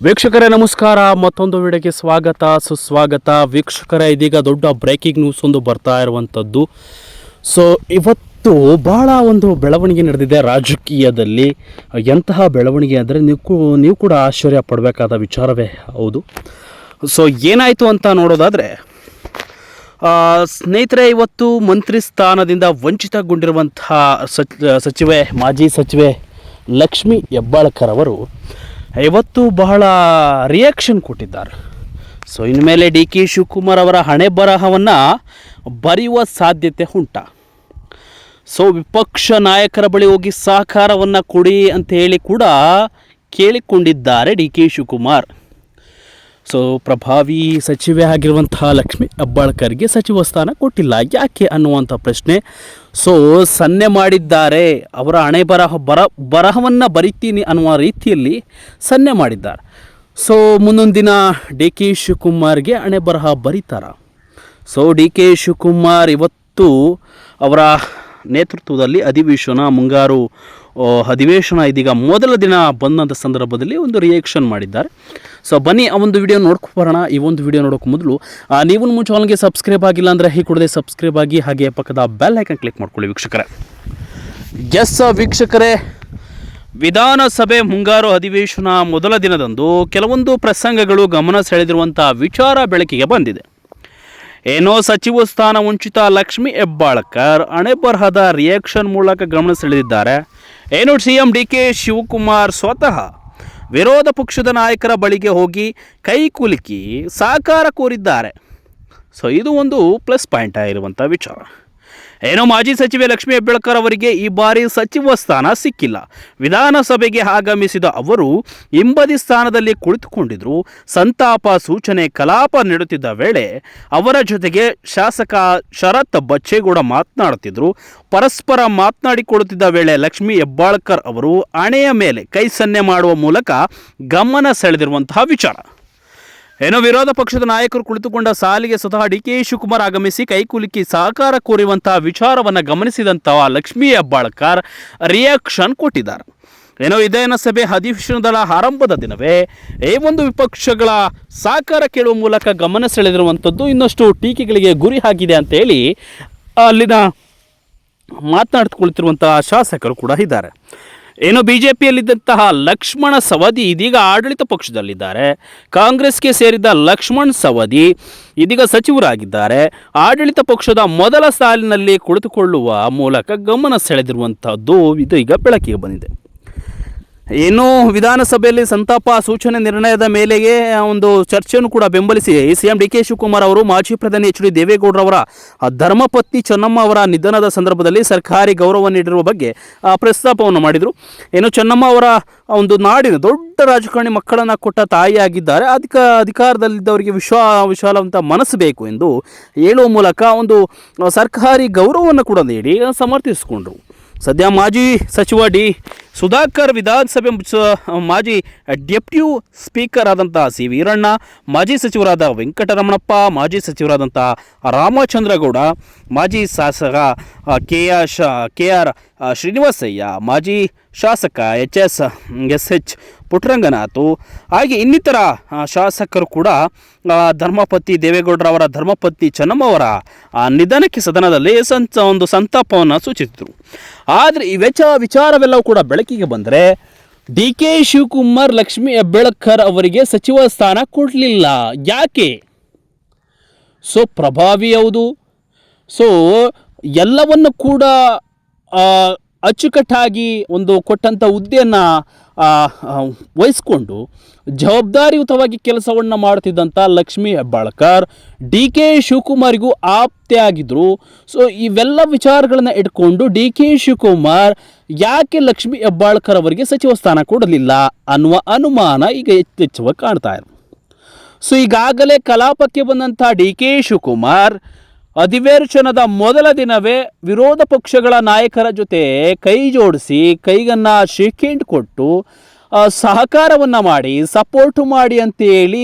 ವೀಕ್ಷಕರೇ ನಮಸ್ಕಾರ. ಮತ್ತೊಂದು ವಿಡಿಯೋಗೆ ಸ್ವಾಗತ ಸುಸ್ವಾಗತ. ವೀಕ್ಷಕರೇ, ಇದೀಗ ದೊಡ್ಡ ಬ್ರೇಕಿಂಗ್ ನ್ಯೂಸ್ ಒಂದು ಬರ್ತಾ ಇರುವಂಥದ್ದು. ಸೊ ಇವತ್ತು ಬಹಳ ಒಂದು ಬೆಳವಣಿಗೆ ನಡೆದಿದೆ ರಾಜಕೀಯದಲ್ಲಿ. ಎಂತಹ ಬೆಳವಣಿಗೆ ಅಂದರೆ ನೀವು ಕೂಡ ಆಶ್ಚರ್ಯ ಪಡಬೇಕಾದ ವಿಚಾರವೇ ಹೌದು. ಸೊ ಏನಾಯಿತು ಅಂತ ನೋಡೋದಾದರೆ, ಸ್ನೇಹಿತರೆ, ಇವತ್ತು ಮಂತ್ರಿ ಸ್ಥಾನದಿಂದ ವಂಚಿತಗೊಂಡಿರುವಂತಹ ಮಾಜಿ ಸಚಿವೆ ಲಕ್ಷ್ಮಿ ಹೆಬ್ಬಾಳ್ಕರ್ ಅವರು ಇವತ್ತು ಬಹಳ ರಿಯಾಕ್ಷನ್ ಕೊಟ್ಟಿದ್ದಾರೆ. ಸೊ ಇನ್ಮೇಲೆ ಡಿ ಕೆ ಶಿವಕುಮಾರ್ ಅವರ ಹಣೆ ಬರಹವನ್ನು ಬರೆಯುವ ಸಾಧ್ಯತೆ ಉಂಟಾ? ಸೊ ವಿಪಕ್ಷ ನಾಯಕರ ಬಳಿ ಹೋಗಿ ಸಹಕಾರವನ್ನು ಕೊಡಿ ಅಂತ ಹೇಳಿ ಕೂಡ ಕೇಳಿಕೊಂಡಿದ್ದಾರೆ ಡಿ ಕೆ ಶಿವಕುಮಾರ್. ಸೊ ಪ್ರಭಾವಿ ಸಚಿವೆ ಆಗಿರುವಂತಹ ಲಕ್ಷ್ಮಿ ಹೆಬ್ಬಾಳ್ಕರ್ಗೆ ಸಚಿವ ಸ್ಥಾನ ಕೊಟ್ಟಿಲ್ಲ, ಯಾಕೆ ಅನ್ನುವಂಥ ಪ್ರಶ್ನೆ. ಸೊ ಸನ್ನೆ ಮಾಡಿದ್ದಾರೆ. ಅವರ ಹಣೆ ಬರಹವನ್ನು ಬರಿತೀನಿ ಅನ್ನುವ ರೀತಿಯಲ್ಲಿ ಸನ್ನೆ ಮಾಡಿದ್ದಾರೆ. ಸೊ ಮುಂದೊಂದು ದಿನ ಡಿ ಕೆ ಶಿವಕುಮಾರ್ಗೆ ಹಣೆ ಬರಹ ಬರೀತಾರ. ಸೊ ಡಿ ಕೆ ಶಿವಕುಮಾರ್ ಇವತ್ತು ಅವರ ನೇತೃತ್ವದಲ್ಲಿ ಮುಂಗಾರು ಅಧಿವೇಶನ ಇದೀಗ ಮೊದಲ ದಿನ ಬಂದಂಥ ಸಂದರ್ಭದಲ್ಲಿ ಒಂದು ರಿಯಾಕ್ಷನ್ ಮಾಡಿದ್ದಾರೆ. ಸೊ ಬನ್ನಿ ಆ ಒಂದು ವಿಡಿಯೋ ನೋಡ್ಕೊಬರೋಣ. ಈ ಒಂದು ವಿಡಿಯೋ ನೋಡೋಕೆ ಮೊದಲು ನೀವು ನಮ್ಮ ಚಾನಲ್ಗೆ ಸಬ್ಸ್ಕ್ರೈಬ್ ಆಗಿಲ್ಲ ಅಂದರೆ ಈ ಕೂಡಲೇ ಸಬ್ಸ್ಕ್ರೈಬ್ ಆಗಿ, ಹಾಗೆ ಪಕ್ಕದ ಬೆಲ್ ಐಕನ್ ಕ್ಲಿಕ್ ಮಾಡ್ಕೊಳ್ಳಿ ವೀಕ್ಷಕರೇ. ವೀಕ್ಷಕರೇ, ವಿಧಾನಸಭೆ ಮುಂಗಾರು ಅಧಿವೇಶನ ಮೊದಲ ದಿನದಂದು ಕೆಲವೊಂದು ಪ್ರಸಂಗಗಳು ಗಮನ ಸೆಳೆದಿರುವಂಥ ವಿಚಾರ ಬೆಳಕಿಗೆ ಬಂದಿದೆ. ಏನೋ ಸಚಿವ ಸ್ಥಾನ ವಂಚಿತ ಲಕ್ಷ್ಮಿ ಹೆಬ್ಬಾಳ್ಕರ್ ಹಣೆ ಬರಹದ ರಿಯಾಕ್ಷನ್ ಮೂಲಕ ಗಮನ ಸೆಳೆದಿದ್ದಾರೆ. ಏನು ಸಿಎಂ ಡಿ ಕೆ ಶಿವಕುಮಾರ್ ಸ್ವತಃ ವಿರೋಧ ಪಕ್ಷದ ನಾಯಕರ ಬಳಿಗೆ ಹೋಗಿ ಕೈ ಕುಲುಕಿ ಸಹಕಾರ ಕೋರಿದ್ದಾರೆ. ಸೊ ಇದು ಒಂದು ಪ್ಲಸ್ ಪಾಯಿಂಟ್ ಆಗಿರುವಂಥ ವಿಚಾರ. ಏನೋ ಮಾಜಿ ಸಚಿವೆ ಲಕ್ಷ್ಮಿ ಹೆಬ್ಬಾಳ್ಕರ್ ಅವರಿಗೆ ಈ ಬಾರಿ ಸಚಿವ ಸ್ಥಾನ ಸಿಕ್ಕಿಲ್ಲ. ವಿಧಾನಸಭೆಗೆ ಆಗಮಿಸಿದ ಅವರು ಹಿಂಬದಿ ಸ್ಥಾನದಲ್ಲಿ ಕುಳಿತುಕೊಂಡಿದ್ರು. ಸಂತಾಪ ಸೂಚನೆ ಕಲಾಪ ನೀಡುತ್ತಿದ್ದ ವೇಳೆ ಅವರ ಜೊತೆಗೆ ಶಾಸಕ ಶರತ್ ಬಚ್ಚೇಗೌಡ ಮಾತನಾಡುತ್ತಿದ್ದರು. ಪರಸ್ಪರ ಮಾತನಾಡಿಕೊಳ್ಳುತ್ತಿದ್ದ ವೇಳೆ ಲಕ್ಷ್ಮಿ ಹೆಬ್ಬಾಳ್ಕರ್ ಅವರು ಹಣೆಯ ಮೇಲೆ ಕೈ ಸನ್ನೆ ಮಾಡುವ ಮೂಲಕ ಗಮನ ಸೆಳೆದಿರುವಂತಹ ವಿಚಾರ. ಏನೋ ವಿರೋಧ ಪಕ್ಷದ ನಾಯಕರು ಕುಳಿತುಕೊಂಡ ಸಾಲಿಗೆ ಸ್ವತಃ ಡಿ ಕೆ ಶಿವಕುಮಾರ್ ಆಗಮಿಸಿ ಕೈಕುಲುಕಿ ಸಹಕಾರ ಕೋರುವಂತಹ ವಿಚಾರವನ್ನು ಗಮನಿಸಿದಂತಹ ಲಕ್ಷ್ಮಿ ಹೆಬ್ಬಾಳ್ಕರ್ ರಿಯಾಕ್ಷನ್ ಕೊಟ್ಟಿದ್ದಾರೆ. ಏನೋ ವಿಧಾನಸಭೆ ಅಧಿವೇಶನದ ಆರಂಭದ ದಿನವೇ ಈ ಒಂದು ವಿಪಕ್ಷಗಳ ಸಹಕಾರ ಕೇಳುವ ಮೂಲಕ ಗಮನ ಸೆಳೆದಿರುವಂಥದ್ದು ಇನ್ನಷ್ಟು ಟೀಕೆಗಳಿಗೆ ಗುರಿ ಆಗಿದೆ ಅಂತ ಹೇಳಿ ಅಲ್ಲಿನ ಮಾತನಾಡಿಕೊಳ್ಳುತ್ತಿರುವಂತಹ ಶಾಸಕರು ಕೂಡ ಇದ್ದಾರೆ. ಏನು ಬಿಜೆಪಿಯಲ್ಲಿದ್ದಂತಹ ಲಕ್ಷ್ಮಣ ಸವದಿ ಇದೀಗ ಆಡಳಿತ ಪಕ್ಷದಲ್ಲಿದ್ದಾರೆ. ಕಾಂಗ್ರೆಸ್ಗೆ ಸೇರಿದ ಲಕ್ಷ್ಮಣ್ ಸವದಿ ಇದೀಗ ಸಚಿವರಾಗಿದ್ದಾರೆ. ಆಡಳಿತ ಪಕ್ಷದ ಮೊದಲ ಸಾಲಿನಲ್ಲಿ ಕುಳಿತುಕೊಳ್ಳುವ ಮೂಲಕ ಗಮನ ಸೆಳೆದಿರುವಂಥದ್ದು ಇದು ಈಗ ಬೆಳಕಿಗೆ ಬಂದಿದೆ. ಏನು ವಿಧಾನಸಭೆಯಲ್ಲಿ ಸಂತಾಪ ಸೂಚನೆ ನಿರ್ಣಯದ ಮೇಲೆಗೆ ಒಂದು ಚರ್ಚೆಯನ್ನು ಕೂಡ ಬೆಂಬಲಿಸಿ ಸಿಎಂ ಡಿ ಕೆ ಶಿವಕುಮಾರ್ ಅವರು ಮಾಜಿ ಪ್ರಧಾನಿ ಎಚ್ ಡಿ ದೇವೇಗೌಡರವರ ಧರ್ಮಪತ್ನಿ ಚೆನ್ನಮ್ಮ ಅವರ ನಿಧನದ ಸಂದರ್ಭದಲ್ಲಿ ಸರ್ಕಾರಿ ಗೌರವ ನೀಡಿರುವ ಬಗ್ಗೆ ಪ್ರಸ್ತಾಪವನ್ನು ಮಾಡಿದರು. ಏನು ಚೆನ್ನಮ್ಮ ಅವರ ಒಂದು ನಾಡಿನ ದೊಡ್ಡ ರಾಜಕಾರಣಿ ಮಕ್ಕಳನ್ನು ಕೊಟ್ಟ ತಾಯಿಯಾಗಿದ್ದಾರೆ. ಅಧಿಕಾರದಲ್ಲಿದ್ದವರಿಗೆ ವಿಶಾಲವಂತ ಮನಸ್ಸು ಬೇಕು ಎಂದು ಹೇಳುವ ಮೂಲಕ ಒಂದು ಸರ್ಕಾರಿ ಗೌರವವನ್ನು ಕೂಡ ನೀಡಿ ಸಮರ್ಥಿಸಿಕೊಂಡರು. ಸದ್ಯ ಮಾಜಿ ಸಚಿವ ಡಿ ಸುಧಾಕರ್, ವಿಧಾನಸಭೆ ಮಾಜಿ ಡೆಪ್ಯೂಟಿ ಸ್ಪೀಕರ್ ಆದಂಥ ಸಿ ವೀರಣ್ಣ, ಮಾಜಿ ಸಚಿವರಾದ ವೆಂಕಟರಮಣಪ್ಪ, ಮಾಜಿ ಸಚಿವರಾದಂಥ ರಾಮಚಂದ್ರಗೌಡ, ಮಾಜಿ ಶಾಸಕ ಕೆ ಆರ್ ಶ್ರೀನಿವಾಸಯ್ಯ, ಮಾಜಿ ಶಾಸಕ ಎಸ್ ಎಚ್ ಪುಟ್ಟರಂಗನಾಥ್, ಹಾಗೆ ಇನ್ನಿತರ ಶಾಸಕರು ಕೂಡ ಧರ್ಮಪತಿ ದೇವೇಗೌಡರವರ ಧರ್ಮಪತ್ನಿ ಚೆನ್ನಮ್ಮವರ ನಿಧನಕ್ಕೆ ಸದನದಲ್ಲಿ ಒಂದು ಸಂತಾಪವನ್ನು ಸೂಚಿಸಿದರು. ಆದರೆ ಈ ವಿಚಾರವೆಲ್ಲವೂ ಕೂಡ ಬೆಳಕಿಗೆ ಬಂದರೆ ಡಿ ಕೆ ಶಿವಕುಮಾರ್ ಲಕ್ಷ್ಮಿ ಹೆಬ್ಬಾಳ್ಕರ್ ಅವರಿಗೆ ಸಚಿವ ಸ್ಥಾನ ಕೊಡಲಿಲ್ಲ, ಯಾಕೆ? ಸೊ ಪ್ರಭಾವಿ ಯಾವುದು? ಸೊ ಎಲ್ಲವನ್ನು ಕೂಡ ಅಚ್ಚುಕಟ್ಟಾಗಿ ಒಂದು ಕೊಟ್ಟಂಥ ಹುದ್ದೆಯನ್ನು ವಹಿಸ್ಕೊಂಡು ಜವಾಬ್ದಾರಿಯುತವಾಗಿ ಕೆಲಸವನ್ನು ಮಾಡುತ್ತಿದ್ದಂಥ ಲಕ್ಷ್ಮಿ ಹೆಬ್ಬಾಳ್ಕರ್ ಡಿ ಕೆ ಶಿವಕುಮಾರಿಗೂ ಆಪ್ತೆ ಆಗಿದ್ದರು. ಸೊ ಇವೆಲ್ಲ ವಿಚಾರಗಳನ್ನು ಇಟ್ಕೊಂಡು ಡಿ ಕೆ ಶಿವಕುಮಾರ್ ಯಾಕೆ ಲಕ್ಷ್ಮಿ ಹೆಬ್ಬಾಳ್ಕರ್ ಅವರಿಗೆ ಸಚಿವ ಸ್ಥಾನ ಕೊಡಲಿಲ್ಲ ಅನ್ನುವ ಅನುಮಾನ ಈಗ ಹೆಚ್ಚೆಚ್ಚುವಾಗಿ ಕಾಣ್ತಾ ಇದೆ. ಸೊ ಈಗಾಗಲೇ ಕಲಾಪಕ್ಕೆ ಬಂದಂಥ ಡಿ ಕೆ ಶಿವಕುಮಾರ್ ಅಧಿವೇಶನದ ಮೊದಲ ದಿನವೇ ವಿರೋಧ ಪಕ್ಷಗಳ ನಾಯಕರ ಜೊತೆ ಕೈ ಜೋಡಿಸಿ ಕೈಗನ್ನು ಶೇಕ್ ಹ್ಯಾಂಡ್ ಕೊಟ್ಟು ಸಹಕಾರವನ್ನು ಮಾಡಿ ಸಪೋರ್ಟು ಮಾಡಿ ಅಂತೇಳಿ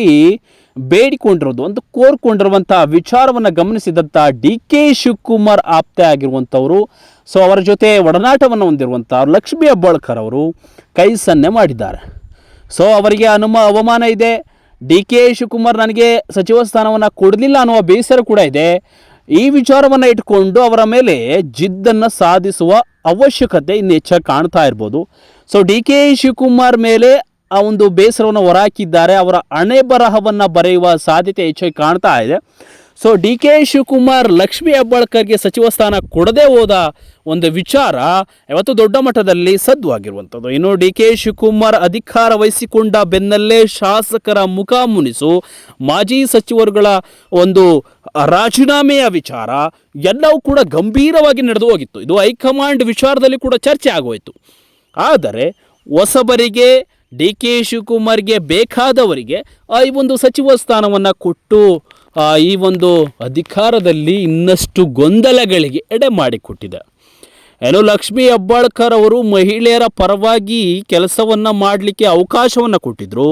ಬೇಡಿಕೊಂಡಿರೋದು ಒಂದು ಕೋರ್ಕೊಂಡಿರುವಂಥ ವಿಚಾರವನ್ನು ಗಮನಿಸಿದಂಥ ಡಿ ಕೆ ಶಿವಕುಮಾರ್ ಆಪ್ತೆ ಆಗಿರುವಂಥವರು, ಸೊ ಅವರ ಜೊತೆ ಒಡನಾಟವನ್ನು ಹೊಂದಿರುವಂಥ ಲಕ್ಷ್ಮಿ ಹೆಬ್ಬಾಳ್ಕರ್ ಅವರು ಕೈ ಸನ್ನೆ ಮಾಡಿದ್ದಾರೆ. ಸೊ ಅವರಿಗೆ ಅವಮಾನ ಇದೆ. ಡಿ ಕೆ ಶಿವಕುಮಾರ್ ನನಗೆ ಸಚಿವ ಸ್ಥಾನವನ್ನು ಕೊಡಲಿಲ್ಲ ಅನ್ನುವ ಬೇಸರ ಕೂಡ ಇದೆ. ಈ ವಿಚಾರವನ್ನು ಇಟ್ಕೊಂಡು ಅವರ ಮೇಲೆ ಜಿದ್ದನ್ನು ಸಾಧಿಸುವ ಅವಶ್ಯಕತೆ ಇನ್ನು ಹೆಚ್ಚಾಗಿ ಕಾಣ್ತಾ ಇರ್ಬೋದು. ಸೊ ಡಿ ಕೆ ಶಿವಕುಮಾರ್ ಮೇಲೆ ಆ ಒಂದು ಬೇಸರವನ್ನು ಹೊರಹಾಕಿದ್ದಾರೆ. ಅವರ ಹಣೆ ಬರಹವನ್ನು ಬರೆಯುವ ಸಾಧ್ಯತೆ ಹೆಚ್ಚಾಗಿ ಕಾಣ್ತಾ ಇದೆ. ಸೊ ಡಿ ಕೆ ಶಿವಕುಮಾರ್ ಲಕ್ಷ್ಮೀ ಹೆಬ್ಬಾಳ್ಕರ್ಗೆ ಸಚಿವ ಸ್ಥಾನ ಕೊಡದೇ ಹೋದ ಒಂದು ವಿಚಾರ ಇವತ್ತು ದೊಡ್ಡ ಮಟ್ಟದಲ್ಲಿ ಸದ್ದುವಾಗಿರುವಂಥದ್ದು. ಇನ್ನು ಡಿ ಕೆ ಶಿವಕುಮಾರ್ ಅಧಿಕಾರ ವಹಿಸಿಕೊಂಡ ಬೆನ್ನಲ್ಲೇ ಶಾಸಕರ ಮುಖಾಮುನಿಸು, ಮಾಜಿ ಸಚಿವರುಗಳ ಒಂದು ರಾಜೀನಾಮೆಯ ವಿಚಾರ ಎಲ್ಲವೂ ಕೂಡ ಗಂಭೀರವಾಗಿ ನಡೆದು ಹೋಗಿತ್ತು. ಇದು ಹೈಕಮಾಂಡ್ ವಿಚಾರದಲ್ಲಿ ಕೂಡ ಚರ್ಚೆ ಆಗೋಯಿತು. ಆದರೆ ಹೊಸಬರಿಗೆ, ಡಿ ಕೆ ಶಿವಕುಮಾರ್ಗೆ ಬೇಕಾದವರಿಗೆ ಈ ಒಂದು ಸಚಿವ ಸ್ಥಾನವನ್ನು ಕೊಟ್ಟು ಈ ಒಂದು ಅಧಿಕಾರದಲ್ಲಿ ಇನ್ನಷ್ಟು ಗೊಂದಲಗಳಿಗೆ ಎಡೆ ಮಾಡಿಕೊಟ್ಟಿದೆ. ಏನೋ ಲಕ್ಷ್ಮೀ ಹೆಬ್ಬಾಳ್ಕರ್ ಅವರು ಮಹಿಳೆಯರ ಪರವಾಗಿ ಕೆಲಸವನ್ನು ಮಾಡಲಿಕ್ಕೆ ಅವಕಾಶವನ್ನು ಕೊಟ್ಟಿದ್ದರು.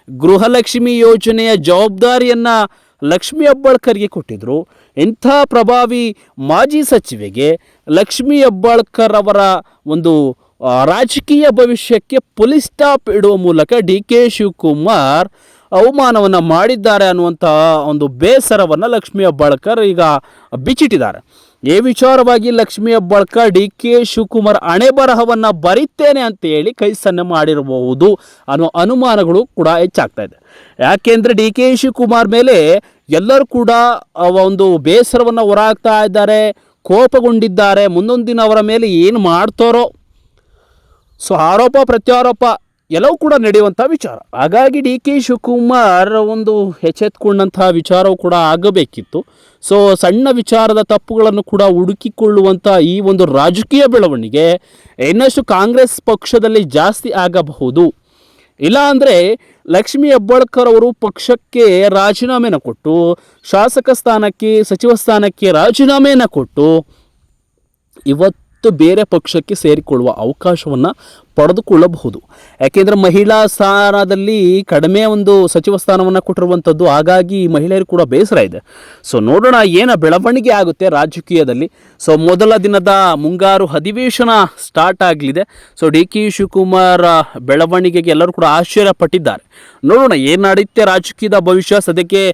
ಗೃಹಲಕ್ಷ್ಮಿ ಯೋಜನೆಯ ಜವಾಬ್ದಾರಿಯನ್ನು ಲಕ್ಷ್ಮೀ ಹೆಬ್ಬಾಳ್ಕರ್ಗೆ ಕೊಟ್ಟಿದ್ದರು. ಇಂಥ ಪ್ರಭಾವಿ ಮಾಜಿ ಸಚಿವೆಗೆ ಲಕ್ಷ್ಮೀ ಹೆಬ್ಬಾಳ್ಕರ್ ಅವರ ಒಂದು ರಾಜಕೀಯ ಭವಿಷ್ಯಕ್ಕೆ ಪೊಲೀಸ್ ಸ್ಟಾಪ್ ಇಡುವ ಮೂಲಕ ಡಿ ಕೆ ಶಿವಕುಮಾರ್ ಅವಮಾನವನ್ನು ಮಾಡಿದ್ದಾರೆ ಅನ್ನುವಂಥ ಒಂದು ಬೇಸರವನ್ನು ಲಕ್ಷ್ಮೀ ಹೆಬ್ಬಾಳ್ಕರ್ ಈಗ ಬಿಚ್ಚಿಟ್ಟಿದ್ದಾರೆ. ಈ ವಿಚಾರವಾಗಿ ಲಕ್ಷ್ಮೀ ಹೆಬ್ಬಾಳ್ಕರ್ ಡಿ ಕೆ ಶಿವಕುಮಾರ್ ಹಣೆ ಬರಹವನ್ನು ಬರೀತೇನೆ ಅಂತ ಹೇಳಿ ಕೈ ಸನ್ನೆ ಮಾಡಿರಬಹುದು ಅನ್ನೋ ಅನುಮಾನಗಳು ಕೂಡ ಹೆಚ್ಚಾಗ್ತಾ ಇದೆ. ಯಾಕೆಂದರೆ ಡಿ ಕೆ ಶಿವಕುಮಾರ್ ಮೇಲೆ ಎಲ್ಲರೂ ಕೂಡ ಒಂದು ಬೇಸರವನ್ನು ಹೊರಹಾಕ್ತಾ ಇದ್ದಾರೆ, ಕೋಪಗೊಂಡಿದ್ದಾರೆ. ಮುಂದೊಂದು ದಿನ ಅವರ ಮೇಲೆ ಏನು ಮಾಡ್ತಾರೋ, ಸೊ ಆರೋಪ ಪ್ರತ್ಯಾರೋಪ ಎಲ್ಲವೂ ಕೂಡ ನಡೆಯುವಂಥ ವಿಚಾರ. ಹಾಗಾಗಿ ಡಿ ಕೆ ಶಿವಕುಮಾರ್ ಒಂದು ಎಚ್ಚೆತ್ಕೊಂಡಂತಹ ವಿಚಾರವು ಕೂಡ ಆಗಬೇಕಿತ್ತು. ಸೊ ಸಣ್ಣ ವಿಚಾರದ ತಪ್ಪುಗಳನ್ನು ಕೂಡ ಹುಡುಕಿಕೊಳ್ಳುವಂಥ ಈ ಒಂದು ರಾಜಕೀಯ ಬೆಳವಣಿಗೆ ಇನ್ನಷ್ಟು ಕಾಂಗ್ರೆಸ್ ಪಕ್ಷದಲ್ಲಿ ಜಾಸ್ತಿ ಆಗಬಹುದು. ಇಲ್ಲ ಅಂದರೆ ಲಕ್ಷ್ಮೀ ಹೆಬ್ಬಾಳ್ಕರ್ ಅವರು ಪಕ್ಷಕ್ಕೆ ರಾಜೀನಾಮೆಯನ್ನು ಕೊಟ್ಟು, ಶಾಸಕ ಸ್ಥಾನಕ್ಕೆ, ಸಚಿವ ಸ್ಥಾನಕ್ಕೆ ರಾಜೀನಾಮೆಯನ್ನು ಕೊಟ್ಟು ಇವತ್ತು ಬೇರೆ ಪಕ್ಷಕ್ಕೆ ಸೇರಿಕೊಳ್ಳುವ ಅವಕಾಶವನ್ನು ಪಡೆದುಕೊಳ್ಳಬಹುದು. ಯಾಕೆಂದರೆ ಮಹಿಳಾ ಸ್ಥಾನದಲ್ಲಿ ಕಡಿಮೆ ಒಂದು ಸಚಿವ ಸ್ಥಾನವನ್ನು ಕೊಟ್ಟಿರುವಂಥದ್ದು. ಹಾಗಾಗಿ ಮಹಿಳೆಯರು ಕೂಡ ಬೇಸರ ಇದೆ. ಸೊ ನೋಡೋಣ ಏನು ಬೆಳವಣಿಗೆ ಆಗುತ್ತೆ ರಾಜಕೀಯದಲ್ಲಿ. ಸೊ ಮೊದಲ ದಿನದ ಮುಂಗಾರು ಅಧಿವೇಶನ ಸ್ಟಾರ್ಟ್ ಆಗಲಿದೆ. ಸೊ ಡಿ ಕೆ ಶಿವಕುಮಾರ್ ಬೆಳವಣಿಗೆಗೆ ಎಲ್ಲರೂ ಕೂಡ ಆಶ್ಚರ್ಯಪಟ್ಟಿದ್ದಾರೆ. ನೋಡೋಣ ಏನು ನಡೆಯುತ್ತೆ ರಾಜಕೀಯದ ಭವಿಷ್ಯ. ಸದ್ಯಕ್ಕೆ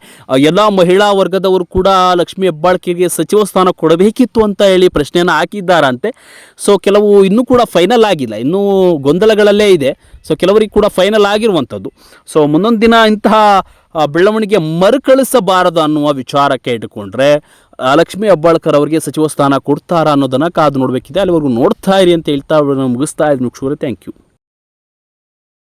ಎಲ್ಲ ಮಹಿಳಾ ವರ್ಗದವರು ಕೂಡ ಲಕ್ಷ್ಮೀ ಹೆಬ್ಬಾಳ್ಕರ್ಗೆ ಸಚಿವ ಸ್ಥಾನ ಕೊಡಬೇಕಿತ್ತು ಅಂತ ಹೇಳಿ ಪ್ರಶ್ನೆಯನ್ನು ಹಾಕಿದ್ದಾರಂತೆ. ಸೊ ಕೆಲವು ಇನ್ನೂ ಕೂಡ ಫೈನಲ್ ಆಗಿಲ್ಲ, ಇನ್ನೂ ಗೊಂದಲಗಳಲ್ಲೇ ಇದೆ. ಸೊ ಕೆಲವರಿಗೆ ಕೂಡ ಫೈನಲ್ ಆಗಿರುವಂಥದ್ದು. ಸೊ ಮುಂದೊಂದು ದಿನ ಇಂತಹ ಬೆಳವಣಿಗೆ ಮರುಕಳಿಸಬಾರದು ಅನ್ನುವ ವಿಚಾರಕ್ಕೆ ಇಟ್ಟುಕೊಂಡ್ರೆ ಲಕ್ಷ್ಮೀ ಹೆಬ್ಬಾಳ್ಕರ್ ಅವರಿಗೆ ಸಚಿವ ಸ್ಥಾನ ಕೊಡ್ತಾರಾ ಅನ್ನೋದನ್ನು ಕಾದು ನೋಡಬೇಕಿದೆ. ಅಲ್ಲಿವರೆಗೂ ನೋಡ್ತಾ ಇರಿ ಅಂತ ಹೇಳ್ತಾ ಮುಗಿಸ್ತಾ ಇದ್ದೀನಿ. Thank you.